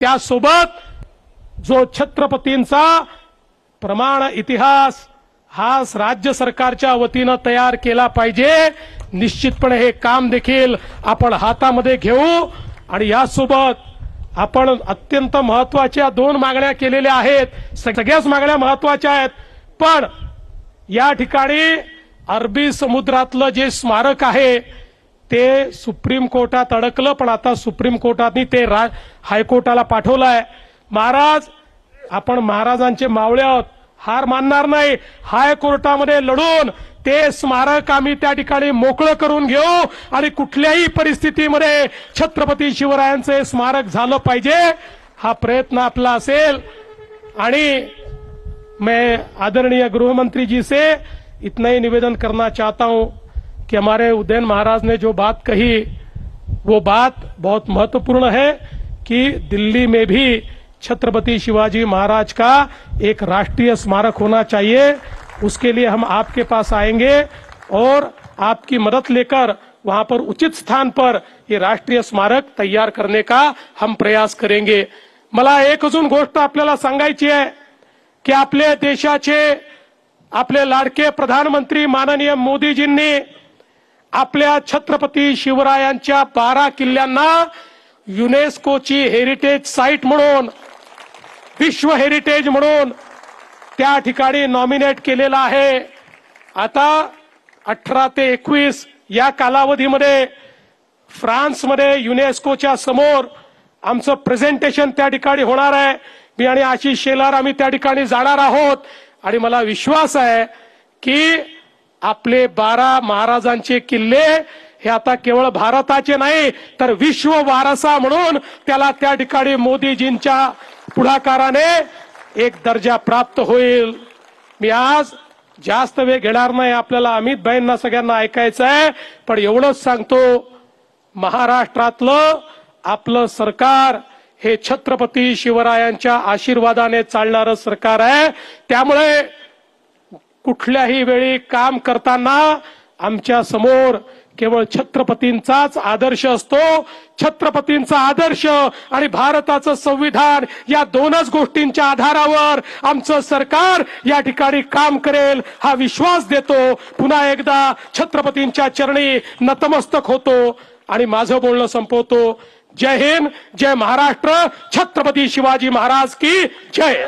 त्यासोबत जो छत्रपतींचा प्रमाण इतिहास हा राज्य सरकारच्या वतीनं तयार केला पाहिजे। निश्चितपणे हे काम देखील आपण हातामध्ये घेऊ आणि यासोबत आपण अत्यंत महत्त्वाच्या 2 मागण्या केलेल्या आहेत। सगळ्याच मागण्या महत्त्वाच्या आहेत, पण या ठिकाणी अरबी समुद्रातलं जे स्मारक आहे ते सुप्रीम कोर्टात अडकलं, पण आता सुप्रीम कोर्टाने ते हायकोर्टाला पाठवलंय। महाराज, आपण महाराजांचे मावळे आहोत, हार मानणार नाही। हायकोर्टामध्ये लढून ते स्मारक आम्ही त्या ठिकाणी मोकळं करून घेऊ आणि कुठल्याही परिस्थितीमध्ये छत्रपती शिवरायांचे स्मारक झालं पाहिजे, हा प्रयत्न आपला असेल। आणि मैं आदरणीय गृहमंत्री जी से इतना ही निवेदन करना चाहता हूं कि हमारे उदयन महाराज ने जो बात कही वो बात बहुत महत्वपूर्ण है कि दिल्ली में भी छत्रपति शिवाजी महाराज का एक राष्ट्रीय स्मारक होना चाहिए। उसके लिए हम आपके पास आएंगे और आपकी मदद लेकर वहां पर उचित स्थान पर ये राष्ट्रीय स्मारक तैयार करने का हम प्रयास करेंगे। मला एक अजून गोष्ट आपल्याला सांगायची आहे की आपल्या देशाचे आपले लाडके प्रधानमंत्री माननीय मोदीजींनी आपल्या छत्रपती शिवरायांच्या 12 किल्ल्यांना युनेस्कोची हेरिटेज साइट म्हणून, विश्व हेरिटेज म्हणून त्या ठिकाणी नॉमिनेट केलेला आहे। आता 18 ते 21 या कालावधीमध्ये फ्रान्समध्ये युनेस्कोच्या समोर आमचं प्रेझेंटेशन त्या ठिकाणी होणार आहे। मी आणि आशिष शेलार आम्ही त्या ठिकाणी जाणार आहोत आणि मला विश्वास आहे की आपले 12 महाराजांचे किल्ले हे आता केवळ भारताचे नाही तर विश्व वारसा म्हणून त्याला त्या ठिकाणी मोदीजींच्या पुढाकाराने एक दर्जा प्राप्त होईल। मी आज जास्त वेळ घेणार नाही, आपल्याला अमित भाईंना सगळ्यांना ऐकायचं आहे, पण एवढंच सांगतो, महाराष्ट्रातलं आपलं सरकार हे छत्रपती शिवरायांच्या आशीर्वादाने चालणारं सरकार आहे। त्यामुळे कुठल्याही वेळी काम करताना आमच्या समोर केवळ छत्रपतींचाच आदर्श असतो। छत्रपतींचा आदर्श आणि भारताचं संविधान या 2च गोष्टींच्या आधारावर आमचं सरकार या ठिकाणी काम करेल हा विश्वास देतो। पुन्हा एकदा छत्रपतींच्या चरणी नतमस्तक होतो आणि माझं बोलणं संपवतो। जय हिंद, जय महाराष्ट्र, छत्रपती शिवाजी महाराज की जय।